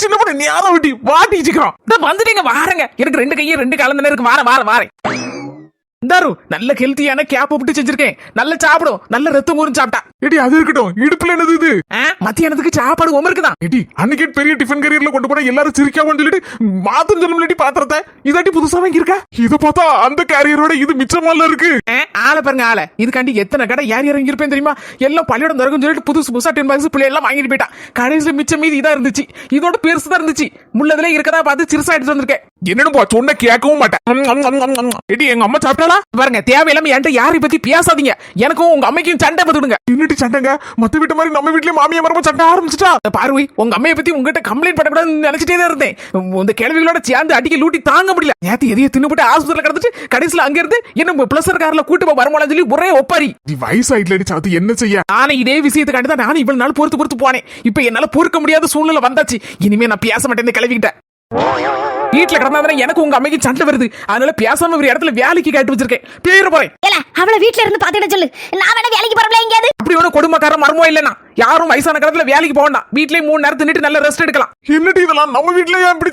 சின்ன பொண்ணு நேரம் விட்டி வாட்டிச்சுக்கிறோம். வந்துட்டீங்க வாரங்க. எனக்கு 2 கையும் 2 காலம் தானே இருக்கு. வாரேன். இந்தாரு நல்ல ஹெல்த்தியான கேப் விட்டு செஞ்சிருக்கேன். நல்ல சாப்பிடும். நல்ல ரத்தம் ஊரும் சாப்பிட்டா. எடி அது இருக்கட்டும். இடுப்புல என்னது இது? மத்தியானத்துக்கு சாப்பாடு இருக்குதான். எடி அன்னைக்கு பெரிய டிஃபன் கரியர்ல கொண்டு போனா எல்லாரும் சிரிக்காமன்னு சொல்லிட்டு மாத்தம் சொல்லும்லடி பாத்திரத்தை இதாட்டி புதுசா வாங்கியிருக்கா. இத பார்த்தா அந்த கேரியரோட இது மிச்சமால இருக்கு. ஆளை பாருங்க ஆளை. இதுக்காண்டி எத்தனை கடை யார் இறங்கியிருப்பேன் தெரியுமா? எல்லாம் பள்ளியோட திறக்கும் சொல்லிட்டு புதுசா 10 பாக்ஸ் பிள்ளை எல்லாம் வாங்கிட்டு போயிட்டான். கடைசியில மிச்சம் மீதி இதா இருந்துச்சு. இதோட பெருசு தான் இருந்துச்சு. முள்ளதுல இருக்கதா பார்த்து சிறுசா எடுத்து வந்திருக்கேன். என்னன்னு சொன்ன கேட்கவும் மாட்டேன். எடி எங்க அம்மா சாப்பிட்டாளா? பாருங்க தேவையில்லாம என்கிட்ட யாரை பத்தி பேசாதீங்க. எனக்கும் உங்க அம்மைக்கும் சண்டை பத்துடுங்க. என்னடி சண்டைங்க? மத்த வீட்டு மாதிரி நம்ம வீட்லயே மாமியா மரமா சண்டை ஆரம்பிச்சுட்டா. பார்வை உங்க அம்மையை பத்தி உங்ககிட்ட கம்ப்ளைண்ட் பண்ணக்கூடாதுன்னு நினைச்சிட்டே தான் இருந்தேன். இந்த கேள்விகளோட சேர்ந்து அடிக்க லூட்டி தாங்க முடியல. நேத்து எதையும் தின்னுபட்டு ஆஸ்பத்திரியில கிடந்துட்டு கடைசியில அங்க இருந்து என்ன பிளஸர் கார்ல கூட்டு வரமான்னு சொல்லி ஒரே ஒப்பாரி. வயசாயிட்டுலடி சாத்து என்ன செய்ய? நானே இதே விஷயத்துக்காண்டி தான் நானும் இவ்வளவு நாள் பொறுத்து போனேன். இப்ப என்னால பொறுக்க முடியாத சூழ்நிலை வந்தாச்சு. இனிமே நான் பேச மாட்டேன். இந்த கிளவிக்கிட்ட வீட்டுல கிடந்தா எனக்கு உங்க அம்மைக்கு சண்டை வருது. அதனால பேசாம ஒரு இடத்துல வேலைக்கு கேட்டு வச்சிருக்கேன். பேர போறேன். அவளை வீட்டுல இருந்து பாத்துட்டு சொல்லு. நான் வேணா வேலைக்கு போறேன். எங்கயாவது அப்படி ஒன்னும் கொடுமைக்காரன் மர்மம் இல்லைன்னா யாரும் வயசான காலத்துல வேலைக்கு போக வேண்டாம். வீட்லயே 3 நேரம் தின்னுட்டு நல்ல ரெஸ்ட் எடுக்கலாம். என்னடி இதெல்லாம்? நம்ம வீட்லயே இப்படி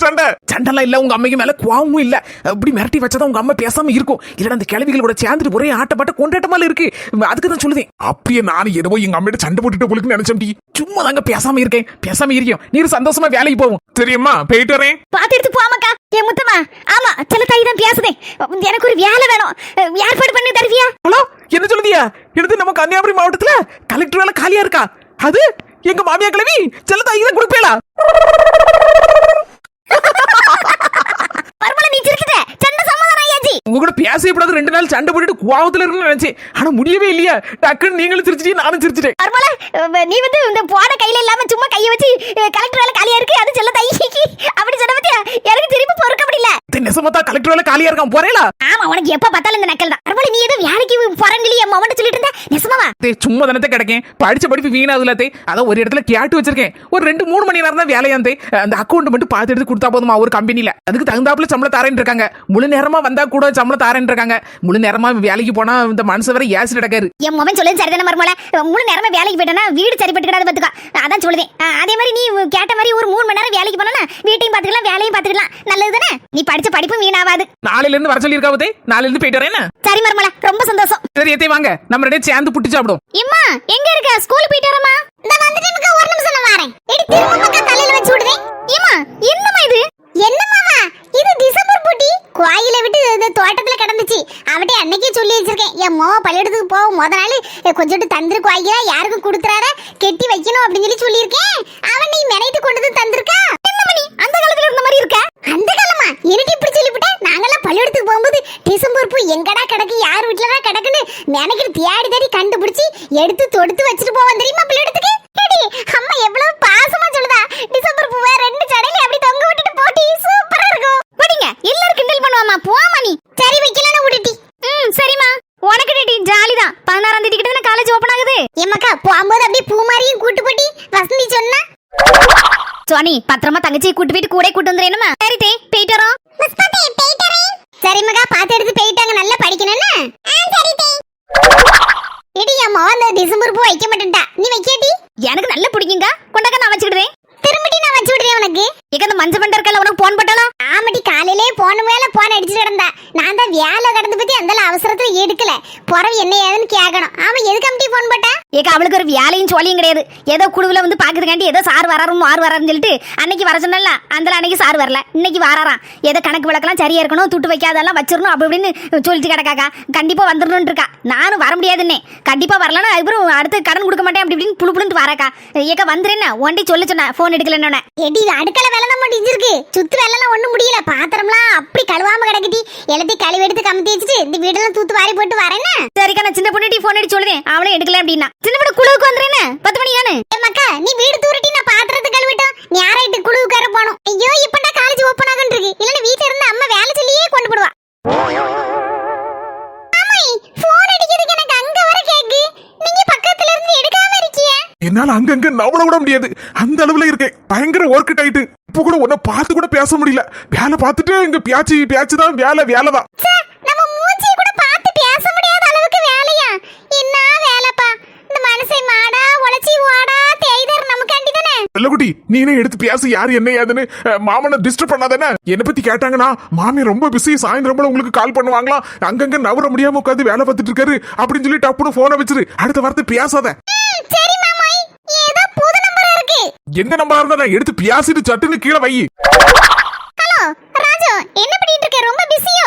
சண்டைலாம் இல்ல. உங்க அம்மைக்கு மேல கோவமும் இல்ல. அப்படி மிரட்டி வச்சதான் உங்க அம்மா பேசாம இருக்கும். இல்ல அந்த கிழவிகளோட சேர்ந்துட்டு ஒரே ஆட்டப்பாட்ட கொண்டாட்டமால இருக்கு. அதுக்கு தான் சொல்லுதேன். அப்படியே நானும் ஏதோ எங்க அம்மையிட்ட சண்டை போட்டுட்டு போலுக்கு நினைச்சேன். சும்மா தாங்க பேசாம இருக்கேன். பேசாம இருக்கோம். நீர் சந்தோஷமா வேலைக்கு போவோம். தெரியுமா? போயிட்டு வரேன். பாத்து எடுத்து போமாக்கா. என் முத்தமா. ஆமா சில தாய் தான் பேசுதேன். எனக்கு ஒரு வேலை வேணும். ஏற்பாடு பண்ணி தருவியா? ஹலோ என்ன சொல்லுதியா? எடுத்து நம்ம கன்னியாகுமரி மாவட்டத்துல கலெக்டர் வேலை காலியா இருக்கா? அது எங்க மாமியா கிழவி செல்ல தாய் தான் கொடுப்பேலா? பரமல நீ சிரிக்குதே. சண்டை சமாதானம் ஆயாச்சு. உங்க கூட பேசப்படாத 2 நாள் சண்டை போட்டுட்டு கோவத்துல இருக்குன்னு நினைச்சேன். ஆனா முடியவே இல்லையா? டக்குன்னு நீங்களும் சிரிச்சிட்டீங்க, நானும் சிரிச்சிட்டேன். பரமல நீ இந்த போன கையில இல்லாம சும்மா கைய வச்சு கலெக்டர் வேலை காலியா இருக்கு. அது செல்ல தாய் அப்படி சொன்ன பத்தியா? எனக்கு திருப்பி பொறுக்க முடியல. நெசமத்தா கலெக்டர் வேலை காலியா இருக்கான் போறேலா? ஆமா உனக்கு எப்ப பார்த்தாலும் இந்த நக்கல் தான். பரமல நீ ஏதோ வேலைக்கு போறங்கலி என் மவன்ட்ட சொல்லிட்டு இருந்த. நெசமாவா? சும்மா தானே கிடக்கேன். படிச்ச படிப்பு வீணாதுல. அதான் ஒரு இடத்துல கேட்டு வச்சிருக்கேன். ஒரு 2-3 மணி நேரம் தான் வேலையாந்தே. அந்த அக்கௌண்ட் மட்டும் பார்த்து எடுத்து கொடுத்தா போதுமா ஒரு கம்பெனில. அதுக்கு தகுந்தாப்புல சம்பளம் தாரேன் இருக்காங்க. முழு நேரமா வந்தா கூட சம்பளம் தாரேன் இருக்காங்க. முழு நேரமா வேலைக்கு போனா இந்த மனுஷன் வரை ஏசி நடக்காரு. என் மவன் சொல்லுது சரிதானே மர்மல. முழு நேரமா வேலைக்கு போயிட்டனா வீடு சரிப்பட்டு கிடாது பாத்துக்கா. அதான் சொல்லுதேன். அதே மாதிரி நீ கேட்ட மாதிரி ஒரு 3 மணி நேரம் வேலைக்கு போனா வீட்டையும் பாத்துக்கலாம் வேலையும் பாத்துக்கலாம். நல்லது தானே? நீ படிச்ச படிப்பு வீணாவாது. நாளையில இருந்து வர சொல்லி இருக்காவதே. நாளையில இருந்து போயிட்டு வரேன். சரி மர்மல ரொம்ப சந்தோஷம். சரி எத்தே வாங்க. நம்ம ரெண்டே சேர்ந்து புட்டி சாப்பிடுவோம். இம்மா எங்க இருக்க? ஸ்கூல் போயிட்டு வரமா? இந்த வந்துட்டேன்க்கா. ஒரு நிமிஷம் நான் வரேன். எடி திரும்ப பக்கம் தலையில வச்சு விடுறேன். இம்மா என்னம்மா இது? என்னம்மாமா இது? டிசம்பர் பூட்டி கோயில விட்டு இந்த தோட்டத்துல கிடந்துச்சு. அவட்டே அன்னைக்கே சொல்லி வச்சிருக்கேன். என் மோ பள்ளியிடத்துக்கு போக முத நாள் கொஞ்சோண்டு தந்திரு கோயில யாருக்கும் கொடுத்துறார கெட்டி வைக்கணும் அப்படின்னு சொல்லியிருக்கேன். அவன் நீ மெனைட்டு கொண்டு தந்திருக்கா. என்ன மணி அந்த காலத்துல இருந்த மாதிரி இருக்க? அந்த காலமா? எனக்கு இப்படி சொல்லிவிட்ட. நாங்கெல்லாம் பள்ளியிடத்துக்கு போகும்போது டிசம்பர் பூ எங்கடா கிடக்கு யார் வீட்டுலடா கிடக்குன்னு மெனக்கிட்டு தேடி கண்டுபிடிச்சி எடுத்து தொடுத்து வச்சுட்டு போவோம் தெரியுமா பள்ளியிடத்துக்கு? அம்மா எவ்வளவு பாசமா சொல்லுதா. டிசம்பர் பூவை 2 சடையில அப்படி தொங்க விட்டுட்டு போட்டி சூப்பரா இருக்கும். போடிங்க எல்லாரும் கிண்டல் பண்ணுவாமா. போமா நீ. சரி வைக்கலாம்னு விட்டுட்டி. சரிம்மா உனக்கு டேடி ஜாலிதான். 16ஆம் தேதி கிட்ட காலேஜ் ஓபன் ஆகுது. எம்மக்கா போகும்போது அப்படியே பூ மாதிரியும் கூட்டு போட்டி வசந்தி சொன்னா. சோனி பத்திரமா தங்கச்சி கூட்டு போயிட்டு கூட கூட்டு வந்துறேனுமா? சரி தே போயிட்டு வரோம். மிஸ் பாத்தே போயிட்டு வரேன். சரி மகா பாத்து எடுத்து போயிட்டாங்க. நல்லா படிக்கணும்னா? சரி தே. எடி அம்மா அந்த டிசம்பர் பூ வைக்க மாட்டேன்டா. நீ வைக்கடி? எனக்கு நல்ல பிடிக்குங்க. கொண்டாக்க நான் வச்சுக்கிடுறேன். திரும்பி நான் வச்சு விடுறேன் உனக்கு. இங்க அந்த மஞ்ச பண்டர் இருக்கல உனக்கு போன் போட்டாளா? ஆமாடி காலையிலே போன் மேல போன் அடிச்சிட்டு கிடந்தா. நான் தான் வேலை கடந்து பத்தி அந்த அவசரத்துல எடுக்கல. பொறவு என்ன ஏதுன்னு கேட்கணும். ஆமா எதுக்கு அம்டி போன் போட்டா? ஏக அவளுக்கு ஒரு வேலையும் சொல்லியும் கிடையாது. ஏதோ குழுவுல வந்து பாக்குறதுக்காண்டி ஏதோ சார் வராரும் மாறு வராருன்னு சொல்லிட்டு அன்னைக்கு வர சொன்னல. அந்த அன்னைக்கு சார் வரல. இன்னைக்கு வராராம். ஏதோ கணக்கு விளக்கெல்லாம் சரியா இருக்கணும், துட்டு வைக்காதெல்லாம் வச்சிடணும் அப்படி அப்படின்னு சொல்லிட்டு கிடக்காக்கா. கண்டிப்பா வந்துடணும்னு இருக்கா. நானும் வர முடியாதுன்னே. கண்டிப்பா வரலன்னா அதுக்கப்புறம் அடுத்து கடன் கொடுக்க மாட்டேன் அப்படி இப்படின்னு புழுப்புன்னு வராக்கா. ஏக்க வந்துருன்னா ஒண்டி சொல்ல சொன்ன போன் எடுக்கலன்னு. எடி அடுக்கல வேலை தான் முடிஞ்சிருக்கு. சுத்து வேலைலாம் ஒண்ணும் முடியல. பாத்திரம்லாம் அப்படி கழுவாம கிடக்குடி. எல்லாத்தையும் கழுவி எடுத்து கமுத்தி வச்சுட்டு இந்த வீடெல்லாம் தூத்து வாரி போட்டு வரேன்னு. சரிக்கா நான் சின்ன பொண்ணுட்டி போன் அடிச்சு சொல்லுதேன். அவளே எடுக்கல அப்படின்னா சின்ன பொண்ணு குழுவுக்கு வந்துறேன்னு 10 மணி தானே. மக்கா நீ வீடு தூரட்டி நான் பாத்திரத்தை கழுவிட்டோம். நீ யாராயிட்டு குழுவுக்கார போனோம். ஐயோ இப்படா காலேஜ் ஓபன் ஆகுன்னு இருக்கு. இல்லன்னா வீட்ல இருந்து அம்மா வேலை சொல்லியே கொண்டு போடுவா. அம்மா போன் அடிக்கிறதுக்கு எனக்கு அங்க வர கேக்கு. நீங்க பக்கத்துல இருந்து எடுக்காம இருக்கீங்க. என்னால அங்கங்க நவள விட முடியாது. அந்த அளவுல இருக்கேன். பயங்கர ஒர்க் டைட். இப்ப கூட உன்னை பார்த்து கூட பேச முடியல. வேலை பார்த்துட்டு இங்க பேச்சு தான் வேலை தான். நம்ம மூஞ்சி கூட பார்த்து பேச முடியாத அளவுக்கு வேலையா? என்ன வேலைப்பா? இந்த மனசை மாடா உழைச்சி ஓடா தேய்தர் நமக்கு அண்டிதானே. செல்லக்குட்டி நீனே எடுத்து பேச யாரு என்ன ஏதுன்னு மாமனை டிஸ்டர்ப் பண்ணாதானே. என்ன பத்தி கேட்டாங்கன்னா மாமி ரொம்ப பிஸி, சாயந்தரம் போல உங்களுக்கு கால் பண்ணுவாங்களாம், அங்கங்க நவர முடியாம உட்காந்து வேலை பார்த்துட்டு இருக்காரு அப்படின்னு சொல்லி டப்புனு போனை வச்சிரு. அடுத்த வார்த்தை பேசாத. சரி மாமாய், ஏதோ புது நம்பரா இருக்கு. எந்த நம்பரா இருந்தா எடுத்து பேசிட்டு சட்டுன்னு கீழே வை. ஹலோ ராஜு, என்ன பண்ணிட்டு இருக்க? ரொம்ப பிஸியோ?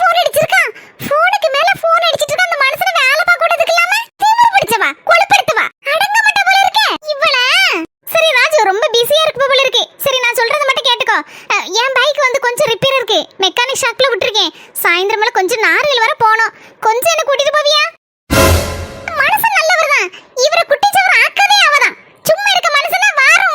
போன் அடிச்சிருக்கான். போனுக்கு மேல போன் அடிச்சிட்டு இருக்க அந்த மனுஷனை வேலை பார்க்க கூடாதுக்கு இல்லாம திமிரு பிடிச்சவா, கொழுப்படுத்தவா, அடங்க மாட்ட போல இருக்கே இவள. சரி ராஜு, ரொம்ப பிஸியா இருக்கு போல இருக்கு. சரி நான் சொல்றத மட்டும் கேட்டுக்கோ. என் பைக் வந்து கொஞ்சம் ரிப்பேர் இருக்கு, மெக்கானிக் ஷாப்ல விட்டுருக்கேன். சாயந்தரம் மேல கொஞ்சம் நார்வேல் வர போணும், கொஞ்சம் என்ன கூட்டிட்டு போவியா? மனுஷன் நல்லவர் தான், இவரை குட்டிச்சவர் ஆக்கவே அவதான். சும்மா இருக்க மனுஷனா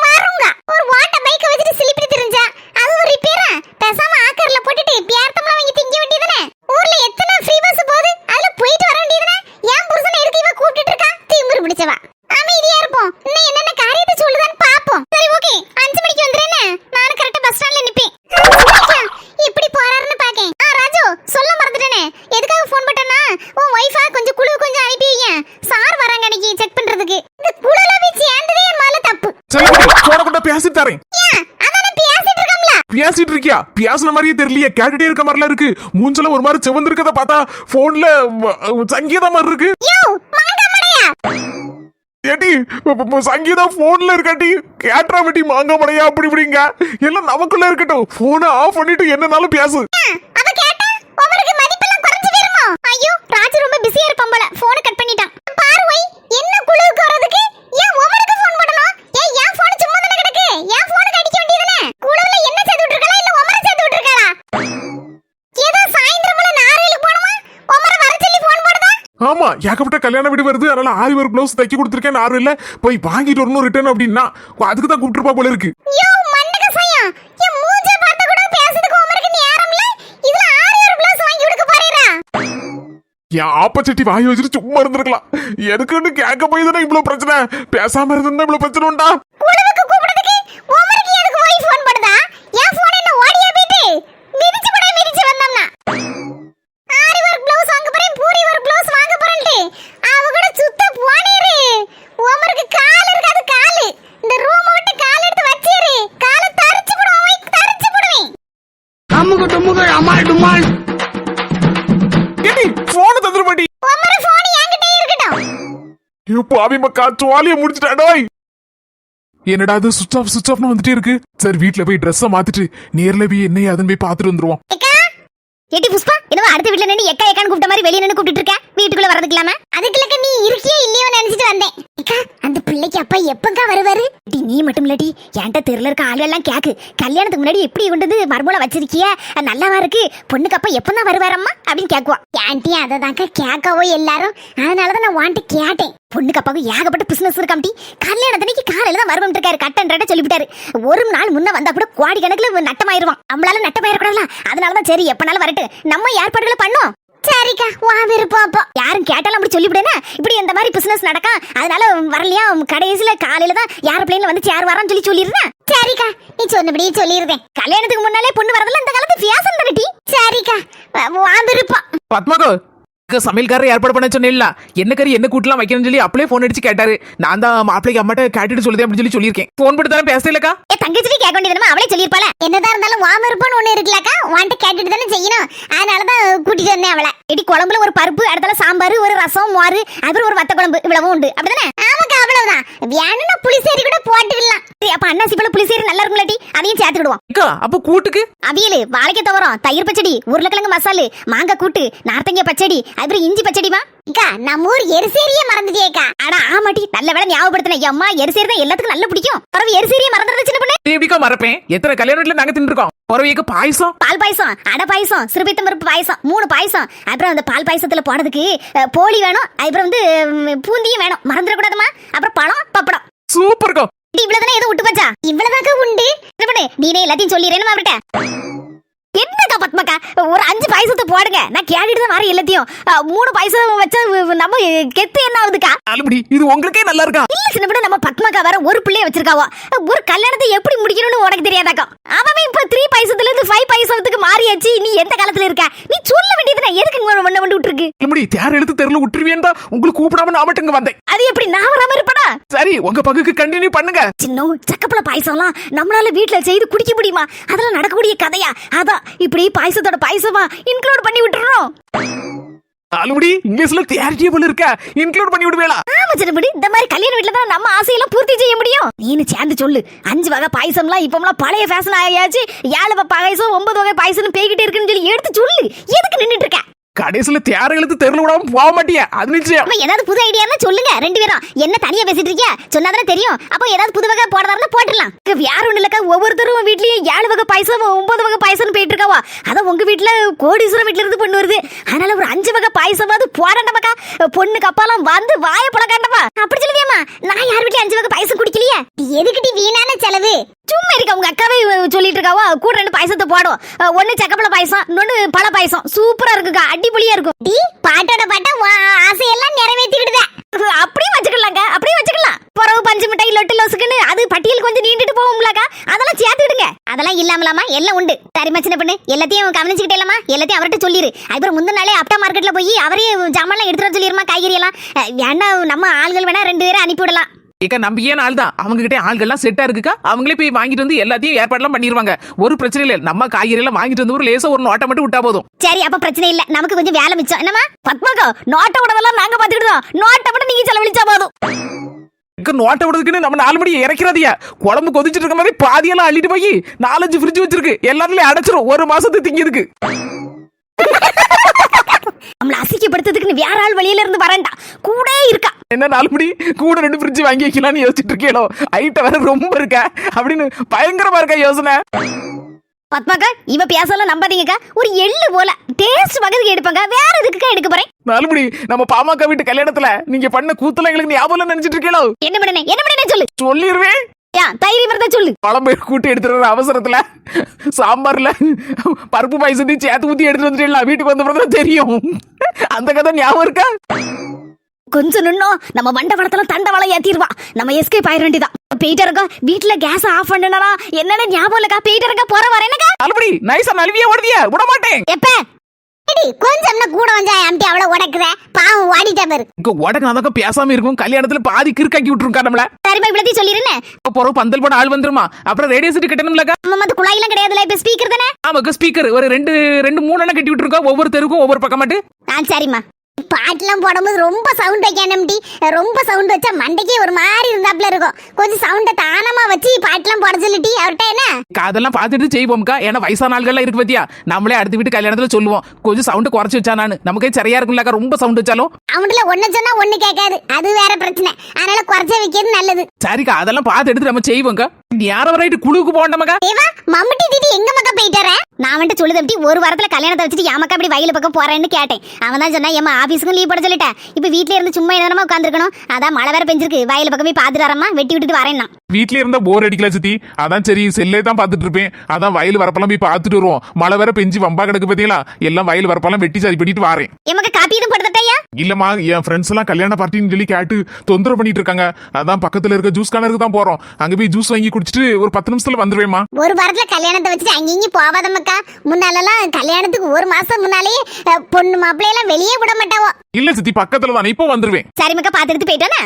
வாருங்க. ஒரு வாட்ட பைக்க வச்சுட்டு சிலிப்பிட்டு தெரிஞ்சா அது ஒரு ரிப்பேரா? பேசாம ஆக்கர்ல போட்டுட்டு பியார்த்தம்லாம் வாங்கி திங்க வேண்டியதானே? ஊர்ல எத்தனை ஃப்ரீ பஸ் போகுது, அதுல போயிட்டு வர வேண்டியதானே? ஏன் புருஷனை எதுக்கு இவ கூப்பிட்டு இருக்கா? திமிரு பிடிச்சவா. அமைதியா இருப்போம், இன்னும் என்னென்ன காரியத்தை சொல்லுதான்னு பாப்போம். சரி ஓகே, 5 மணிக்கு வந்துறேனே, நானும் கரெக்டா பஸ் ஸ்டாண்ட்ல நிப்பேன். இப்படி போறாருன்னு பாக்கேன். ராஜு, சொல்ல மறந்துட்டேனே, எதுக்காக ஃபோன் பண்ணனா? உன் வைஃபா கொஞ்சம் குழு கொஞ்சம் அனுப்பி வைங்க. சார் வராங்க அன்னைக்கு செக் பண்றதுக்கு. இந்த குழுல வச்சு ஏண்டதே என் மேல தப்பு. செல்லக்குட்டி போன கூட பேசிட்டு தரேன். ஏன் அதானே பேசிட்டு இருக்கோம்ல. பேசிட்டு இருக்கியா? பேசுன மாதிரியே தெரியலையே, கேட்டுட்டே இருக்க மாதிரிலாம் இருக்கு. மூஞ்சல ஒரு மாதிரி சிவந்திருக்கத பார்த்தா போன்ல சங்கீதா மாதிரி இருக்கு. யோ மாங்காமடையா, ஏடி சங்கீதா போன்ல இருக்காட்டி கேட்ரா வெட்டி மாங்க மடையா அப்படி இப்படிங்க எல்லாம் நமக்குள்ள இருக்கட்டும். போனை ஆஃப் பண்ணிட்டு என்னனாலும் பேசு. அவ கேட்டா உங்களுக்கு மதிப்பெல்லாம் குறைஞ்சு போயிருமோ? ஐயோ ராஜு ரொம்ப பிஸியா இருப்பான் போல, போனை கட் பண்ணிட்டான். பாரு வை, என்ன குழுவுக்கு வரதுக்கு ஏன் ஒவ்வொருக்கு ஃபோன் பண்ணணும்? ஏன் போன் சும்மா தான கிடக்கு? ஏன் போனுக்கு அடிக்க வேண்டியதானே? குழுவுல என்ன சேர்த்து விட்டுருக்கா இல்ல ஒமர சேர்த்து விட்டுருக்கா? ஏதோ சாயந்தரம் மேல நாரேலுக்கு போணுமா, ஒமர வர சொல்லி ஃபோன் போடுதா? ஆமா, ஏகப்பட்ட கல்யாண வீடு வருது, அதனால ஆரி ஒரு பிளவுஸ் தைக்க கொடுத்துருக்கேன். ஆறு இல்ல போய் வாங்கிட்டு வரணும் ரிட்டர்ன் அப்படின்னா அதுக்கு தான் கூப்பிட்டுருப்பா போல இருக்கு. யோ மண்டக சையா, என் மூஞ்ச பார்த்த கூட பேசுறதுக்கு ஒமருக்கு நேரம் இல்ல. இதுல ஆரி ஒரு பிளவுஸ் வாங்கி கொடுக்க போறீரா? என் ஆப்பச்சட்டி வாங்கி வச்சுட்டு சும்மா இருந்திருக்கலாம். எதுக்குன்னு கேட்க போய் தானே இவ்வளவு பிரச்சனை. பேசாம இருந்தா இவ்வளவு பிரச்சனை உண்டா? குழுவுக்கு கூப்பிடுறதுக்கு ஒமருக்கு எதுக்கு போய் ஃபோன் பண்ணுதா? என் போன் என்ன ஓடியே போயிட்டு மிதிச்சு வந்தோம்னா ஆரி ஒரு ப்ளவுஸ் வாங்க போறேன், பூரி ஒரு ப்ளவுஸ் வாங்க போறேன்ட்டு அவ கூட சுத்த போனேரு. ஒமருக்கு கால் இருக்காது, கால் இந்த ரூம் விட்டு கால் எடுத்து வச்சேரு. காலை தரிச்சு போடுவேன், தரிச்சு போடுவேன். அம்முக்கு டும்முக்கு அம்மாள் டும்மாள். ஏடி போன் தந்துரு மாட்டி. ஒமரு போன் என்கிட்டயே இருக்கட்டும். இப்போ அபிமக்கா சுவாலிய முடிச்சிட்டாடோய். என்னடா அது சுவிட்ச் ஆஃப்னு வந்துட்டே இருக்கு. சரி வீட்ல போய் ட்ரெஸ்ஸை மாத்திட்டு நேர்ல போய் என்ன அதுன்னு போய் பாத்துட்டு வந்துருவோம். ஏடி புஷ்பா, என்னவோ அடுத்த வீட்ல நின்னு எக்கா எக்கான்னு கூப்பிட்ட மாதிரி வெளிய நின்னு கூப்பிட்டு இருக்க, வீட்டுக்குள்ள வரதுக்கு இல்லாம? அதுக்குள்ளக்க நீ இருக்கியே இல்லையோ நினைச்சிட்டு வந்தேன். அக்கா, அந்த பிள்ளைக்கு அப்பா எப்பங்கா வருவாரு? நீ மட்டும் இல்லடி, என்கிட்ட தெருல இருக்க ஆளு எல்லாம் கேக்கு, கல்யாணத்துக்கு முன்னாடி எப்படி கொண்டு மர்மூல வச்சிருக்கிய, நல்லாவா இருக்கு, பொண்ணுக்கு அப்பா எப்பதான் வருவாரம்மா அப்படின்னு கேக்குவா. ஆன்ட்டி அதை தாக்கா கேட்கவோ எல்லாரும், அதனாலதான் நான் வாண்ட்டு கேட்டேன். பொண்ணுக்கு அப்பாவுக்கு ஏகப்பட்ட பிசினஸ் இருக்காம்டி. கல்யாணத்தனைக்கு காலையில தான் வருவம் இருக்காரு, கட்டன்றட்ட சொல்லிவிட்டாரு. ஒரு நாள் முன்ன வந்தா கூட கோடி கணக்குல நட்டமாயிருவான். நம்மளால நட்டமாயிடக்கூடாதுல, அதனாலதான் சரி எப்பனாலும் வரட்டு, நம்ம ஏற்பாடுகளை பண்ணோம். சரிக்கா, வா விருப்பம். அப்போ யாரும் கேட்டாலும் அப்படி சொல்லிவிடுனா, இப்படி இந்த மாதிரி பிசினஸ் நடக்கா, அதனால வரலையா, கடைசியில காலையில தான் யார் பிள்ளைங்க வந்து யார் வரான்னு சொல்லிடுறேன். சரிக்கா, நீ சொன்னபடியே சொல்லிடுறேன். கல்யாணத்துக்கு முன்னாலே பொண்ணு வரதுல இந்த காலத்து ஃபேஷன் தானடி. சரிக்கா, வா விருப்பம். பத்மாக்கோ சமையல்காரர் ஏற்பாடு பண்ண சொன்னேன்ல, என்ன கறி என்ன கூட்டலாம் வைக்கணும்னு சொல்லி அப்படியே போன் அடிச்சு கேட்டாரு. நான் தான் மாப்பிளைக்கு அம்மாட்ட கேட்டுட்டு சொல்லுதேன் அப்படின்னு சொல்லியிருக்கேன். போன் போட்டு தானே பேசலக்கா? தங்கச்சி கேட்க வேண்டியதுமா, அவளே சொல்லிருப்பாள. என்னதான் இருந்தாலும் வா விருப்பம்னு ஒண்ணு இருக்குல்லக்கா, வாண்ட கேட்டுட்டு தானே செய்யணும். அதனாலதான் கூட்டிட்டு வந்தேன் அவளை. இடி குழம்புல ஒரு பருப்பு, அடுத்தால சாம்பார், ஒரு ரசம், மோரு, அப்புறம் ஒரு வத்த குழம்பு, இவ்வளவும் உண்டு. அப்படிதானே? ஆமாக்கா, அவ்வளவுதான். வேணும்னா புளிசேரி கூட போட்டுக்கலாம். அப்ப அன்னாசி பழ புளிசேரி நல்லா இருக்கும்லடி, அதையும் சேர்த்துக்கிடுவோம். அப்ப கூட்டுக்கு அவியல், வாழைக்காய் துவரம், தயிர் பச்சடி, உருளைக்கிழங்கு மசாலு, மாங்காய் கூட்டு, நார்த்தங்க பச்சடி, அப்புறம் இஞ்சி பச்சடிமா. நம்ம ஊர் எரிசேரியே மறந்துட்டேக்கா. ஆனா ஆமாட்டி, நல்ல வேலை ஞாபகப்படுத்தின. அம்மா எரிசேரி தான் எல்லாத்துக்கும் நல்ல பிடிக்கும். பரவ எரிசேரியே மறந்துடுறது சின்ன பொண்ணு. எப்படிக்கா மறப்பேன்? எத்தனை கல்யாண வீட்டுல நாங்க தின்னுருக்கோம். பரவியக்கு பாயசம், பால் பாயசம், அடை பாயசம், சிறுபைத்தம் பருப்பு பாயசம், 3 பாயசம். அப்புறம் அந்த பால் பாயசத்துல போடுறதுக்கு போலி வேணும், அப்புறம் வந்து பூந்தியும் வேணும், மறந்துடக்கூடாதுமா. அப்புறம் பழம், பப்படம். சூப்பர்க்கா. இவ்வளவுதானே ஏதோ விட்டு போச்சா? இவ்வளவுதாக்கா உண்டு. நீனே எல்லாத்தையும் சொல்லிடுறேன்னு அவர்கிட்ட. என்னக்கா பத்மக்கா, ஒரு 5 பாயசத்தை போடுங்க, நான் கேட்டுட்டு தான் வரேன் எல்லாத்தையும். 3 பாயசம் வச்சா நம்ம கெத்து என்ன ஆகுதுக்கா? அலுபடி இது உங்களுக்கே நல்லா இருக்கா? இல்ல சின்ன நம்ம பத்மக்கா வேற ஒரு பிள்ளைய வச்சிருக்காவோ, ஒரு கல்யாணத்தை எப்படி முடிக்கணும்னு உனக்கு தெரியாதாக்கா? அவன் இப்ப இப்ப 3 பைசத்துல இருந்து 5 பைசத்துக்கு மாறியாச்சு. நீ எந்த காலத்துல இருக்க? நீ சொல்ல வேண்டியது நான் எதுக்கு மண்ண வந்து விட்டுருக்கு? முடி தேர் எடுத்து தெருல விட்டுருவேன்டா உங்களுக்கு கூப்பிடாம நான் மட்டும் இங்க வந்தேன். அது எப்படி நான் வராம இருப்படா? சரி உங்க பங்குக்கு கண்டினியூ பண்ணுங்க. சின்ன சக்கப்பல பாயசம்லாம் நம்மளால வீட்ல செய்து குடிக்க முடியுமா? அதெல்லாம் நடக்கக்கூடிய கதையா? அதான் இப்படி பாயசத்தோட பாயசமா இன்க்ளூட் பண்ணி விட்டுறோம். ஆல்ரெடி இங்கிலீஷ்ல தியாரிட்டியே போல இருக்க இன்க்ளூட் பண்ணி விடுவேளா? ஆமா சின்னபடி, இந்த மாதிரி கல்யாண வீட்ல தான் நம்ம ஆசையெல்லாம் பூர்த்தி செய்ய முடியும். நீனு சேர்ந்து சொல்லு. 5 வகை பாயசம்லாம் இப்போலாம் பழைய ஃபேஷன் ஆயாச்சு. 7 வகை பாயசம் 9 வகை பாயசம் பேய்கிட்டே இருக்குன்னு சொல்லி எடுத்து சொல்லு. எதுக்கு நின்னுட்டு இருக்க? கடைசியில தேர் எழுத்து தெருல விடாம போக மாட்டியா? அது நிச்சயம். அப்ப ஏதாவது புது ஐடியானா சொல்லுங்க. 2 பேரும் என்ன தனியா பேசிட்டு இருக்கீங்க? சொன்னாதானே தெரியும். அப்ப ஏதாவது புது வகை போடுறதா இருந்தா போட்டுடலாம். வேற ஒண்ணு இல்லக்கா, ஒவ்வொருத்தரும் வீட்லயும் 7 வகை பாயசம் 9 வகை பாயசம் போயிட்டு இருக்காவா. அதான் உங்க வீட்ல கோடீஸ்வரம் வீட்ல இருந்து பொண்ணு வருது. அதனால ஒரு 5 வகை பாயசமாவது போடண்டமாக்கா. பொண்ணுக்கு அப்பாலாம் வந்து வாய பழக்காண்டமா. அப்படி சொல்லுவியாமா? நான் யார் வீட்லயும் 5 வகை பாயசம் குடிக்கலையே. எதுக்கிட்டி வீணான செலவு? சும்மா இருக்க. உங்க அக்காவே சொல்லிட்டு இருக்காவா கூட 2 பாயசத்தை போடும். ஒண்ணு சக்கப்பள பாயசம், இன்னொன்னு பழ பாயசம். சூப்பரா இருக்குக்கா, அடிபொலியா இருக்கும். டீ பாட்டோட பாட்டா ஆசையெல்லாம் நிறைவேற்றிக்கிடுதா. அப்படியே வச்சுக்கலாங்க, அப்படியே வச்சுக்கலாம். பிறகு பஞ்சு மிட்டாய் லொட்டு லொசுக்குன்னு அது பட்டியல் கொஞ்சம் நீண்டுட்டு போகும்லக்கா. அதெல்லாம் சேர்த்துடுங்க. அதெல்லாம் இல்லாமலாமா எல்லாம் உண்டு. சரிம்மா சின்ன பொண்ணு, எல்லாத்தையும் கவனிச்சுக்கிட்டே இல்லாமா எல்லாத்தையும் அவர்கிட்ட சொல்லிரு. அதுக்கப்புறம் முந்தின நாளே அப்டா மார்க்கெட்ல போய் அவரே ஜாமான்லாம் எடுத்துட்டு வர சொல்லிருமா. காய்கறி எல்லாம் வேணா நம்ம ஆள்கள் வேணா 2 பேரை அனுப்பிவிடலாம். ஏக்கா நம்பிக்கையான ஆள் தான். அவங்க கிட்ட ஆள்கள்லாம் செட்டா இருக்குக்கா. அவங்களே போய் வாங்கிட்டு வந்து எல்லாத்தையும் ஏற்பாடுலாம் பண்ணிடுவாங்க. ஒரு பிரச்சனை இல்லை. நம்ம காய்கறி எல்லாம் வாங்கிட்டு வந்து ஒரு லேசா ஒரு நோட்டை மட்டும் விட்டா போதும். சரி அப்ப பிரச்சனை இல்ல. நமக்கு கொஞ்சம் வேலை மிச்சம். என்னமா பத்மாக்கா, நோட்டை விடவெல்லாம் நாங்க பாத்துக்கிட்டோம். நோட்டை மட்டும் நீங்க செலவழிச்சா போதும். நோட்டை விடுறதுக்குன்னு நம்ம 4 மணி இறக்கிறாதியா. குழம்பு கொதிச்சிட்டு இருக்க மாதிரி பாதியெல்லாம் அள்ளிட்டு போய் 4-5 ஃப்ரிட்ஜ் வச்சிருக்கு. எல்லாத்துலயும் அடைச்சிரும். 1 மாசத்துக்கு திங்கிறதுக்கு. நம்மள அசிக்கப்படுத்துறதுக்கு வேற ஆள் வழியில இருந்து வரேன்டா. கூட இருக்கா. என்ன 4 மணி கூட 2 ஃப்ரிட்ஜ் வாங்கி வைக்கலாம்னு யோசிச்சுட்டு இருக்கேளோ. ஐட்ட வேற ரொம்ப இருக்கா அப்படின்னு பயங்கரமா இருக்கா யோசனை. பத்மாக்கா, இவ பேசலாம் நம்பாதீங்கக்கா. ஒரு எள்ளு போல டேஸ்ட் வகதுக்கு எடுப்பாங்க. வேற எதுக்குக்கா எடுக்க போறேன்? 4 மணி நம்ம பாமாக்கா வீட்டு கல்யாணத்துல நீங்க பண்ண கூத்துல எங்களுக்கு ஞாபகம் நினைச்சிட்டு இருக்கேளோ. என்ன பண்ணனே சொல்லு. சொல்லிருவேன். தைரியம் இருந்தா சொல்லு. குழம்பு கூட்டி எடுத்துற அவசரத்துல சாம்பார்ல பருப்பு பாயசத்தையும் சேர்த்து ஊத்தி எடுத்து வந்துட்டேன். வீட்டுக்கு வந்த பிறகு தெரியும். அந்த கதை ஞாபகம் இருக்கா? கொஞ்சம் நின்னோம் நம்ம மண்ட வளத்துல தண்டவாளை ஏத்திடுவா. நம்ம எஸ்கேப் ஆயிட வேண்டியதான். போயிட்டு இருக்கா. வீட்டுல கேஸ் ஆஃப் பண்ணனா என்னன்னு ஞாபகம் இல்லக்கா. போயிட்டு இருக்கா. போற வரேனக்கா. நல்லபடி நைஸா நல்வியா ஓடுதியா? விட மாட்டேன். எப்ப கொஞ்சம் கூட வந்து அம்பி அவ்வளவு உடக்குற பாவம் ஓடிட்டா பாரு. உடக்காதக்க பேசாம இருக்கும். கல்யாணத்துல பாதி கிறுக்காக்கி விட்டுருக்கா நம்மள. சரிமா இவ்வளவு சொல்லிருந்தேன். போறோம் பந்தல் போட ஆள் வந்துருமா. அப்புறம் ரேடியோ செட் கட்டணும்லக்கா. நம்ம மத்த குழாயெல்லாம் கிடையாதுல. இப்ப ஸ்பீக்கர் தானே. ஆமாக்கா ஸ்பீக்கர் ஒரு 2-3 எண்ணம் கட்டி விட்டுருக்கா. ஒவ்வொரு தெருக்கும் ஒவ்வொரு பக்கம் மட்டும். சரிம்மா. பாட்டுலாம் போடும்போது ரொம்ப சவுண்ட் வைக்கணும்டி. ரொம்ப சவுண்ட் வச்சா மண்டைக்கே ஒரு மாதிரி இருந்தாப்ல இருக்கும். கொஞ்சம் சவுண்ட தானமா வச்சு பாட்டுலாம் போட சொல்லிட்டி அவர்கிட்ட. என்ன அதெல்லாம் பார்த்துட்டு செய்வோம்க்கா. ஏன்னா வயசான ஆள்கள்லாம் இருக்கு பத்தியா. நம்மளே அடுத்த வீட்டு கல்யாணத்துல சொல்லுவோம் கொஞ்சம் சவுண்ட் குறைச்சு வச்சா. நான் நமக்கே சரியா இருக்கும்லக்கா. ரொம்ப சவுண்ட் வச்சாலும் அவன்ல ஒண்ணு சொன்னா ஒண்ணு கேட்காது. அது வேற பிரச்சனை. அதனால குறைச்ச வைக்கிறது நல்லது. சரிக்கா அதெல்லாம் பார்த்து எடுத்து நம்ம செய்வோம்க்கா. யார வரைட்டு குழுக்கு போண்டோமக்கா. ஏவா மம்முட்டி தீதி எங்க மக்கா போயிட்டாரே? நான் வந்துட்டு சொல்லுது அப்படி ஒரு வாரத்துல கல்யாணத்தை வச்சுட்டு ஏமாக்கா அப்படி வயல பக்கம் போறேன்னு கேட்டேன். அவன் தான் சொன்னா ஏமா ஆபீஸ்க்கும் லீவ் போட சொல்லிட்டேன். இப்ப வீட்ல இருந்து சும்மா என்னமா உட்காந்துருக்கணும். அதான் மழை வேற பெஞ்சிருக்கு. வயல பக்கம் போய் பாத்துட்டு வரமா. வெட்டி விட்டுட்டு வரேன்னா. வீட்ல இருந்தா போர் அடிக்கல சித்தி. அதான் சரி செல்லே தான் பாத்துட்டு இருப்பேன். அதான் வயல் வரப்பெல்லாம் போய் பாத்துட்டு வருவோம். மழை வேற பெஞ்சு வம்பா கிடக்கு பாத்தீங்களா. எல்லாம் வயல் வரப்பெல்லாம் வெட்டி சரி பண்ணிட்டு வரேன். எமக்கு காப்பி எதுவும் போடுறதையா? இல்லம்மா என் ஃப்ரெண்ட்ஸ் எல்லாம் கல்யாண பார்ட்டின்னு சொல்லி கேட்டு தொந்தரவு பண்ணிட்டு இருக்காங்க. அதான் பக்கத்துல இருக்க ஜூஸ் கார்னருக்கு தான் போறோம். அங்க போய் ஜூஸ் வாங்கி குடிச்சிட்டு ஒரு 10 நிமிஷத்துல வந்துருவேமா. ஒரு வாரத்துல கல்யாணத்தை வச்சுட்டு அங்கேயும் போவாத மக்கா. முன்னாலெல்லாம் கல்யாணத்துக்கு 1 மாசம் முன்னாலேயே பொண்ணு மாப்பிள்ளையெல்லாம் வெளியே விட மாட்டாவோ. இல்ல சித்தி பக்கத்துல தானே இப்போ வந்துருவேன். சரி மக்கா பாத்து எடுத்து போயிட்டானே.